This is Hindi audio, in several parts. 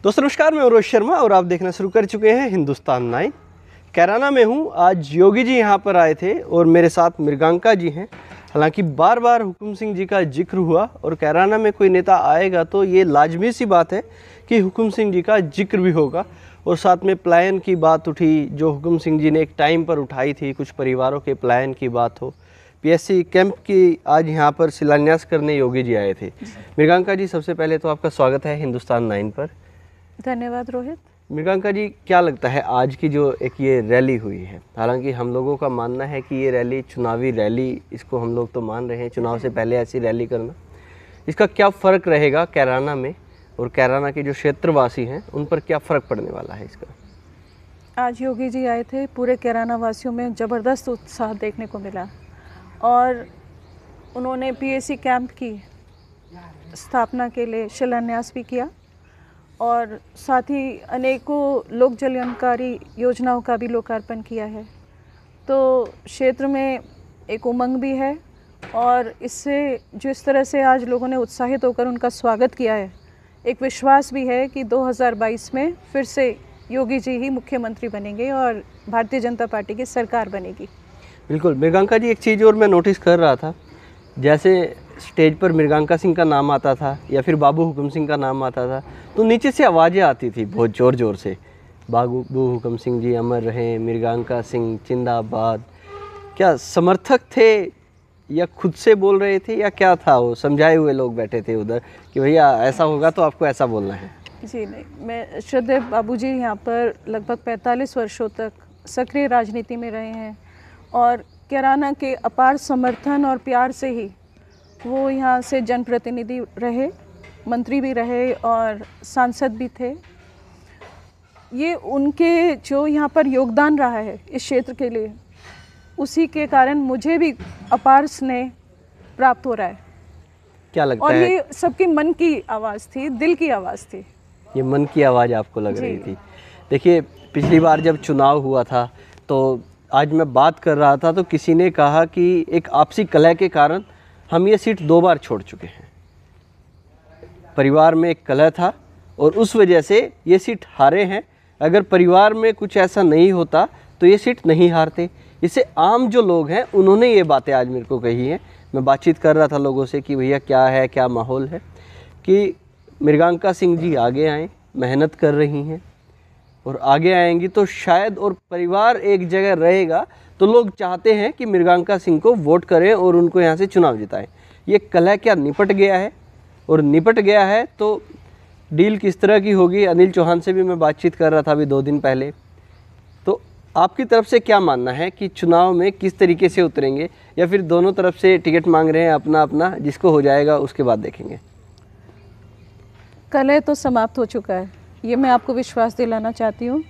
दोस्तों नमस्कार, मैं रोहित शर्मा और आप देखना शुरू कर चुके हैं हिंदुस्तान 9। कैराना में हूँ। आज योगी जी यहाँ पर आए थे और मेरे साथ मृगांका जी हैं। हालांकि बार बार हुकुम सिंह जी का जिक्र हुआ और कैराना में कोई नेता आएगा तो ये लाजमी सी बात है कि हुकुम सिंह जी का जिक्र भी होगा। और साथ में पलायन की बात उठी जो हुकुम सिंह जी ने एक टाइम पर उठाई थी, कुछ परिवारों के पलायन की बात हो। पीएससी कैंप की आज यहाँ पर शिलान्यास करने योगी जी आए थे। मृगांका जी, सबसे पहले तो आपका स्वागत है हिंदुस्तान 9 पर। धन्यवाद रोहित। मृगांका जी, क्या लगता है आज की जो एक ये रैली हुई है, हालांकि हम लोगों का मानना है कि ये रैली चुनावी रैली, इसको हम लोग तो मान रहे हैं, चुनाव से पहले ऐसी रैली करना, इसका क्या फ़र्क रहेगा कैराना में और कैराना के जो क्षेत्रवासी हैं उन पर क्या फ़र्क पड़ने वाला है इसका? आज योगी जी आए थे, पूरे कैराना वासियों में ज़बरदस्त उत्साह देखने को मिला और उन्होंने पीएससी कैंप की स्थापना के लिए शिलान्यास भी किया और साथ ही अनेकों लोक कल्याणकारी योजनाओं का भी लोकार्पण किया है। तो क्षेत्र में एक उमंग भी है और इससे जिस तरह से आज लोगों ने उत्साहित होकर उनका स्वागत किया है, एक विश्वास भी है कि 2022 में फिर से योगी जी ही मुख्यमंत्री बनेंगे और भारतीय जनता पार्टी की सरकार बनेगी। बिल्कुल मृगांका जी, एक चीज़ और मैं नोटिस कर रहा था, जैसे स्टेज पर मृगांका सिंह का नाम आता था या फिर बाबू हुकुम सिंह का नाम आता था तो नीचे से आवाज़ें आती थी बहुत ज़ोर ज़ोर से, बाबू हुकुम सिंह जी अमर रहें, मृगांका सिंह जिंदाबाद। क्या समर्थक थे या खुद से बोल रहे थे या क्या था? वो समझाए हुए लोग बैठे थे उधर कि भैया ऐसा होगा तो आपको ऐसा बोलना है? जी नहीं, मैं श्रद्धेय बाबूजी यहाँ पर लगभग 45 वर्षों तक सक्रिय राजनीति में रहे हैं और कैराना के अपार समर्थन और प्यार से ही वो यहाँ से जनप्रतिनिधि रहे, मंत्री भी रहे और सांसद भी थे। ये उनके जो यहाँ पर योगदान रहा है इस क्षेत्र के लिए, उसी के कारण मुझे भी अपार स्नेह प्राप्त हो रहा है। क्या लगता और है? ये सबकी मन की आवाज़ थी, दिल की आवाज़ थी। ये मन की आवाज़ आपको लग रही थी? देखिए, पिछली बार जब चुनाव हुआ था तो आज मैं बात कर रहा था तो किसी ने कहा कि एक आपसी कलह के कारण हम ये सीट 2 बार छोड़ चुके हैं। परिवार में एक कलह था और उस वजह से ये सीट हारे हैं। अगर परिवार में कुछ ऐसा नहीं होता तो ये सीट नहीं हारते। इससे आम जो लोग हैं उन्होंने ये बातें आज मेरे को कही हैं। मैं बातचीत कर रहा था लोगों से कि भैया क्या है, क्या माहौल है, कि मृगांका सिंह जी आगे आएँ, मेहनत कर रही हैं और आगे आएंगी तो शायद, और परिवार एक जगह रहेगा तो लोग चाहते हैं कि मृगांका सिंह को वोट करें और उनको यहाँ से चुनाव जिताएं। ये कलह क्या निपट गया है? और निपट गया है तो डील किस तरह की होगी? अनिल चौहान से भी मैं बातचीत कर रहा था अभी 2 दिन पहले। तो आपकी तरफ से क्या मानना है कि चुनाव में किस तरीके से उतरेंगे या फिर दोनों तरफ से टिकट मांग रहे हैं अपना अपना, जिसको हो जाएगा उसके बाद देखेंगे? कलह तो समाप्त हो चुका है, ये मैं आपको विश्वास दिलाना चाहती हूँ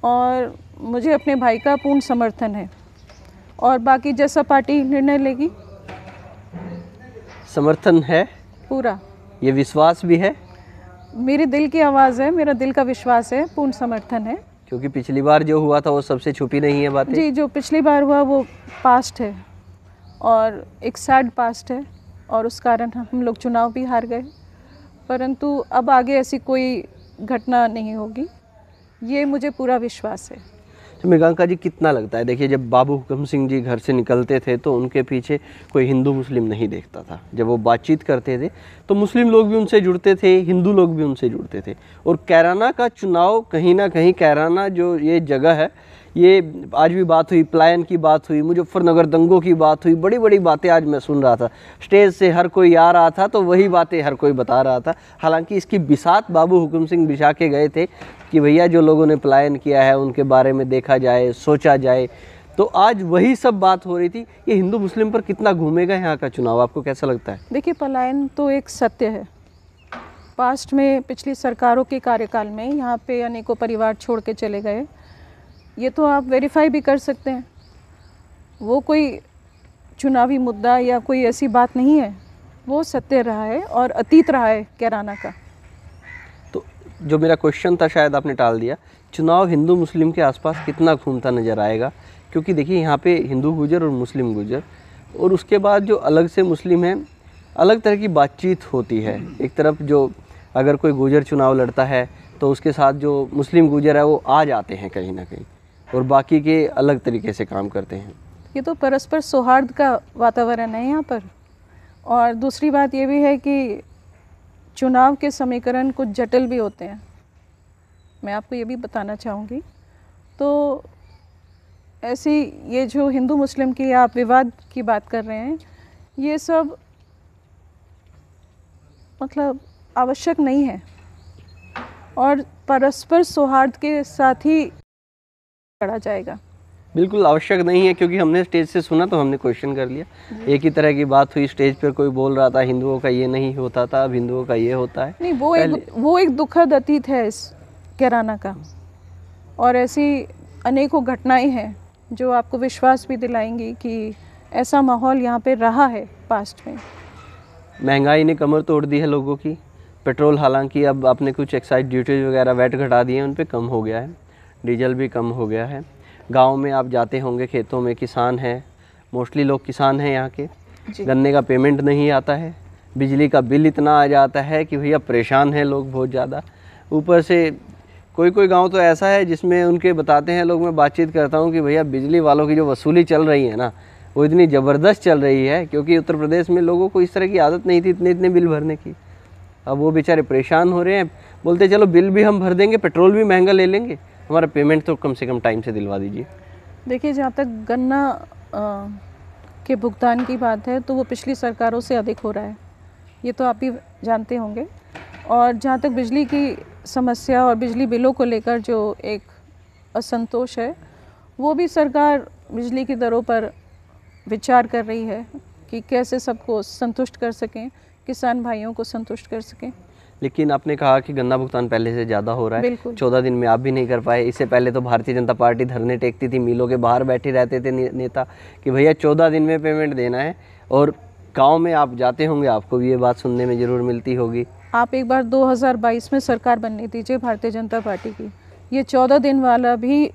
और मुझे अपने भाई का पूर्ण समर्थन है और बाकी जैसा पार्टी निर्णय लेगी। समर्थन है पूरा, ये विश्वास भी है? मेरे दिल की आवाज़ है, मेरा दिल का विश्वास है, पूर्ण समर्थन है। क्योंकि पिछली बार जो हुआ था वो सबसे छुपी नहीं है बातें। जी, जो पिछली बार हुआ वो पास्ट है और एक सैड पास्ट है और उस कारण हम लोग चुनाव भी हार गए, परंतु अब आगे ऐसी कोई घटना नहीं होगी, ये मुझे पूरा विश्वास है। तो मृगांका जी, कितना लगता है, देखिए जब बाबू हुकुम सिंह जी घर से निकलते थे तो उनके पीछे कोई हिंदू मुस्लिम नहीं देखता था। जब वो बातचीत करते थे तो मुस्लिम लोग भी उनसे जुड़ते थे, हिंदू लोग भी उनसे जुड़ते थे। और कैराना का चुनाव कहीं ना कहीं, कैराना जो ये जगह है, ये आज भी बात हुई, पलायन की बात हुई, मुजफ्फरनगर दंगों की बात हुई, बड़ी बड़ी बातें आज मैं सुन रहा था। स्टेज से हर कोई आ रहा था तो वही बातें हर कोई बता रहा था। हालांकि इसकी बिसात बाबू हुकुम सिंह बिछा के गए थे कि भैया जो लोगों ने पलायन किया है उनके बारे में देखा जाए, सोचा जाए। तो आज वही सब बात हो रही थी। ये हिंदू मुस्लिम पर कितना घूमेगा यहाँ का चुनाव, आपको कैसा लगता है? देखिए, पलायन तो एक सत्य है। पास्ट में पिछली सरकारों के कार्यकाल में यहाँ पे अनेकों परिवार छोड़ के चले गए, ये तो आप वेरीफाई भी कर सकते हैं। वो कोई चुनावी मुद्दा या कोई ऐसी बात नहीं है, वो सत्य रहा है और अतीत रहा है कैराना का। तो जो मेरा क्वेश्चन था शायद आपने टाल दिया, चुनाव हिंदू मुस्लिम के आसपास कितना घूमता नज़र आएगा? क्योंकि देखिए यहाँ पे हिंदू गुजर और मुस्लिम गुजर, और उसके बाद जो अलग से मुस्लिम हैं, अलग तरह की बातचीत होती है। एक तरफ जो अगर कोई गुजर चुनाव लड़ता है तो उसके साथ जो मुस्लिम गुजर है वो आ जाते हैं कहीं ना कहीं, और बाकी के अलग तरीके से काम करते हैं। ये तो परस्पर सौहार्द का वातावरण है यहाँ पर। और दूसरी बात ये भी है कि चुनाव के समीकरण कुछ जटिल भी होते हैं, मैं आपको ये भी बताना चाहूँगी। तो ऐसी ये जो हिंदू मुस्लिम की आप विवाद की बात कर रहे हैं, ये सब मतलब आवश्यक नहीं है, और परस्पर सौहार्द के साथ ही लड़ा जाएगा। बिल्कुल आवश्यक नहीं है, क्योंकि हमने स्टेज से सुना तो हमने क्वेश्चन कर लिया। एक ही तरह की बात हुई, स्टेज पर कोई बोल रहा था हिंदुओं का ये नहीं होता था, अब हिंदुओं का ये होता है। नहीं, वो एक दुखद अतीत है इस कैराना का, और ऐसी अनेकों घटनाएं हैं जो आपको विश्वास भी दिलाएंगी कि ऐसा माहौल यहाँ पे रहा है पास्ट में। महंगाई ने कमर तोड़ दी है लोगों की। पेट्रोल हालांकि अब आपने कुछ एक्साइज ड्यूटीज वगैरह वैट घटा दिए हैं, उन पे कम हो गया है। डीजल भी कम हो गया है। गांव में आप जाते होंगे, खेतों में किसान हैं, मोस्टली लोग किसान हैं यहाँ के। गन्ने का पेमेंट नहीं आता है, बिजली का बिल इतना आ जाता है कि भैया परेशान हैं लोग बहुत ज़्यादा। ऊपर से कोई गांव तो ऐसा है जिसमें उनके बताते हैं लोग, मैं बातचीत करता हूँ कि भैया बिजली वालों की जो वसूली चल रही है ना, वो इतनी ज़बरदस्त चल रही है, क्योंकि उत्तर प्रदेश में लोगों को इस तरह की आदत नहीं थी इतने बिल भरने की। अब वो बेचारे परेशान हो रहे हैं, बोलते चलो बिल भी हम भर देंगे, पेट्रोल भी महंगा ले लेंगे, हमारा पेमेंट तो कम से कम टाइम से दिलवा दीजिए। देखिए, जहाँ तक गन्ना के भुगतान की बात है तो वो पिछली सरकारों से अधिक हो रहा है, ये तो आप भी जानते होंगे। और जहाँ तक बिजली की समस्या और बिजली बिलों को लेकर जो एक असंतोष है, वो भी सरकार बिजली की दरों पर विचार कर रही है कि कैसे सबको संतुष्ट कर सकें, किसान भाइयों को संतुष्ट कर सकें। लेकिन आपने कहा कि गन्ना भुगतान पहले से ज़्यादा हो रहा है। 14 दिन में आप भी नहीं कर पाए। इससे पहले तो भारतीय जनता पार्टी धरने टेकती थी, मिलों के बाहर बैठे रहते थे नेता कि भैया 14 दिन में पेमेंट देना है। और गांव में आप जाते होंगे, आपको भी ये बात सुनने में ज़रूर मिलती होगी। आप एक बार 2022 में सरकार बनने दीजिए भारतीय जनता पार्टी की, ये 14 दिन वाला भी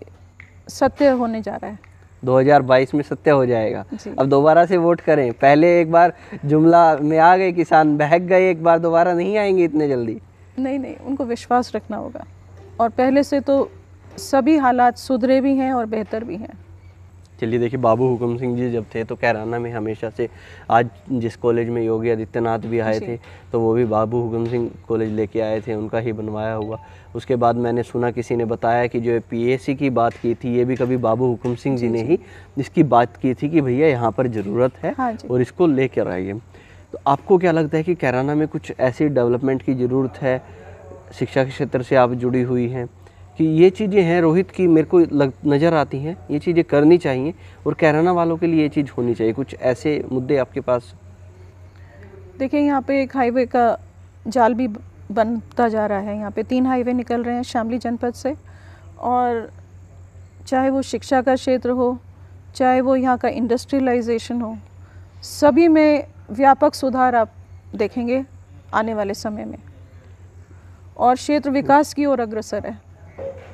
सत्य होने जा रहा है। 2022 में सत्य हो जाएगा। अब दोबारा से वोट करें। पहले एक बार जुमला में आ गए किसान, बहक गए, एक बार दोबारा नहीं आएंगे इतने जल्दी। नहीं, उनको विश्वास रखना होगा। और पहले से तो सभी हालात सुधरे भी हैं और बेहतर भी हैं। चलिए देखिए, बाबू हुकुम सिंह जी जब थे तो कैराना में हमेशा से, आज जिस कॉलेज में योगी आदित्यनाथ भी आए थे तो वो भी बाबू हुकुम सिंह कॉलेज लेके आए थे, उनका ही बनवाया हुआ। उसके बाद मैंने सुना, किसी ने बताया कि जो पीएसी की बात की थी, ये भी कभी बाबू हुकुम सिंह जी ने ही इसकी बात की थी कि भैया यहाँ पर ज़रूरत है और इसको लेकर आइए। तो आपको क्या लगता है कि कैराना में कुछ ऐसी डेवलपमेंट की ज़रूरत है? शिक्षा के क्षेत्र से आप जुड़ी हुई हैं कि ये चीज़ें हैं रोहित की, मेरे को नज़र आती हैं, ये चीज़ें करनी चाहिए और कैराना वालों के लिए ये चीज़ होनी चाहिए। कुछ ऐसे मुद्दे आपके पास? देखिए, यहाँ पे एक हाईवे का जाल भी बनता जा रहा है। यहाँ पे 3 हाईवे निकल रहे हैं शामली जनपद से, और चाहे वो शिक्षा का क्षेत्र हो, चाहे वो यहाँ का इंडस्ट्रियलाइजेशन हो, सभी में व्यापक सुधार आप देखेंगे आने वाले समय में, और क्षेत्र विकास की ओर अग्रसर है।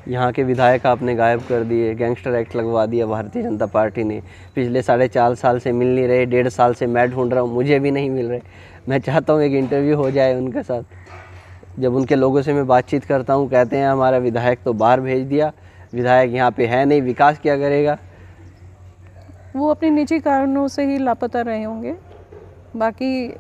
यहाँ के विधायक आपने गायब कर दिए, गैंगस्टर एक्ट लगवा दिया भारतीय जनता पार्टी ने। पिछले 4.5 साल से मिल नहीं रहे, 1.5 साल से मैं ढूंढ रहा हूँ, मुझे भी नहीं मिल रहे। मैं चाहता हूँ एक इंटरव्यू हो जाए उनके साथ। जब उनके लोगों से मैं बातचीत करता हूँ, कहते हैं हमारा विधायक तो बाहर भेज दिया, विधायक यहाँ पे है नहीं, विकास क्या करेगा। वो अपने निजी कारणों से ही लापता रहे होंगे, बाकी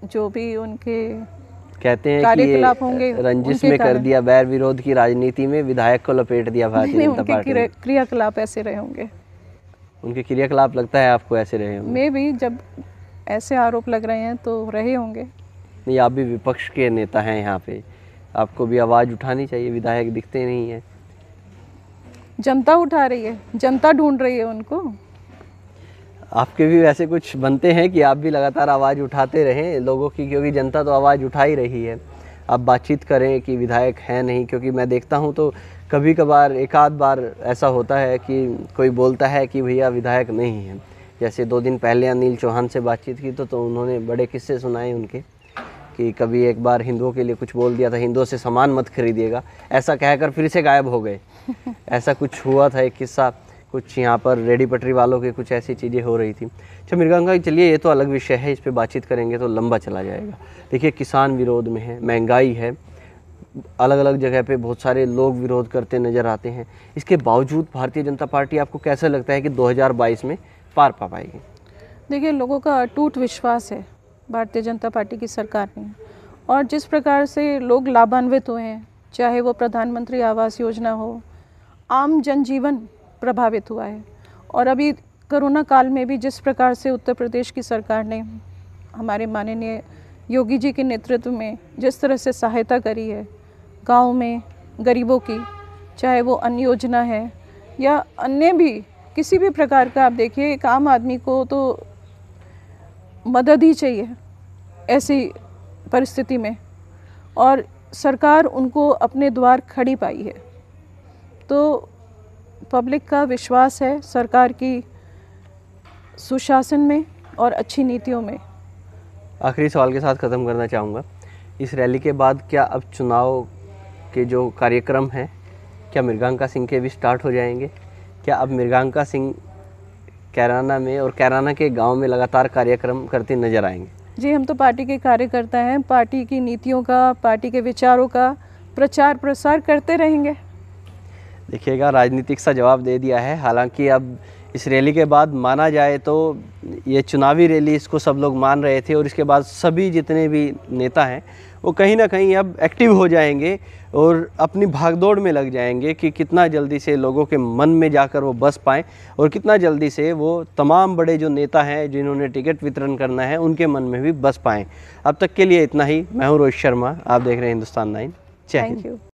जो भी उनके कहते हैं कि ये रंजिश में कर दिया, बैर विरोध की राजनीति में विधायक को लपेट दिया भारतीय जनता पार्टी ने। क्रियाकलाप ऐसे रहे होंगे, उनके क्रियाकलाप लगता है आपको ऐसे रहे होंगे? मे भी, जब ऐसे आरोप लग रहे हैं तो रहे होंगे। नहीं, आप भी विपक्ष के नेता हैं यहाँ पे, आपको भी आवाज़ उठानी चाहिए, विधायक दिखते नहीं हैं। जनता उठा रही है, जनता ढूंढ रही है उनको। आपके भी वैसे कुछ बनते हैं कि आप भी लगातार आवाज़ उठाते रहें लोगों की, क्योंकि जनता तो आवाज़ उठा ही रही है। आप बातचीत करें कि विधायक हैं नहीं, क्योंकि मैं देखता हूं तो कभी कभार एक आध बार ऐसा होता है कि कोई बोलता है कि भैया विधायक नहीं है। जैसे 2 दिन पहले अनिल चौहान से बातचीत की तो उन्होंने बड़े किस्से सुनाए उनके, कि कभी एक बार हिंदुओं के लिए कुछ बोल दिया था, हिंदुओं से सामान मत खरीदिएगा, ऐसा कहकर फिर से गायब हो गए। ऐसा कुछ हुआ था एक किस्सा, कुछ यहाँ पर रेडी पटरी वालों की कुछ ऐसी चीज़ें हो रही थी। अच्छा मृगांका, चलिए ये तो अलग विषय है, इस पे बातचीत करेंगे तो लंबा चला जाएगा। देखिए, किसान विरोध में है, महंगाई है, अलग अलग जगह पे बहुत सारे लोग विरोध करते नज़र आते हैं, इसके बावजूद भारतीय जनता पार्टी आपको कैसा लगता है कि 2022 में पार पा पाएगी? देखिए, लोगों का अटूट विश्वास है भारतीय जनता पार्टी की सरकार में, और जिस प्रकार से लोग लाभान्वित हुए हैं, चाहे वो प्रधानमंत्री आवास योजना हो, आम जनजीवन प्रभावित हुआ है, और अभी कोरोना काल में भी जिस प्रकार से उत्तर प्रदेश की सरकार ने हमारे माननीय योगी जी के नेतृत्व में जिस तरह से सहायता करी है गांव में गरीबों की, चाहे वो अन्न योजना है या अन्य भी किसी भी प्रकार का, आप देखिए एक आम आदमी को तो मदद ही चाहिए ऐसी परिस्थिति में, और सरकार उनको अपने द्वार खड़ी पाई है। तो पब्लिक का विश्वास है सरकार की सुशासन में और अच्छी नीतियों में। आखिरी सवाल के साथ ख़त्म करना चाहूँगा, इस रैली के बाद क्या अब चुनाव के जो कार्यक्रम हैं, क्या मृगांका सिंह के भी स्टार्ट हो जाएंगे? क्या अब मृगांका सिंह कैराना में और कैराना के गांव में लगातार कार्यक्रम करते नज़र आएंगे? जी, हम तो पार्टी के कार्यकर्ता हैं, पार्टी की नीतियों का, पार्टी के विचारों का प्रचार प्रसार करते रहेंगे। देखिएगा, राजनीतिक सा जवाब दे दिया है। हालांकि अब इस रैली के बाद माना जाए तो ये चुनावी रैली इसको सब लोग मान रहे थे, और इसके बाद सभी जितने भी नेता हैं वो कहीं ना कहीं अब एक्टिव हो जाएंगे और अपनी भागदौड़ में लग जाएंगे कि कितना जल्दी से लोगों के मन में जाकर वो बस पाएँ, और कितना जल्दी से वो तमाम बड़े जो नेता हैं जिन्होंने टिकट वितरण करना है उनके मन में भी बस पाएँ। अब तक के लिए इतना ही। मैं हूँ रोहित शर्मा, आप देख रहे हैं हिंदुस्तान 9। जय हिंद। Thank you.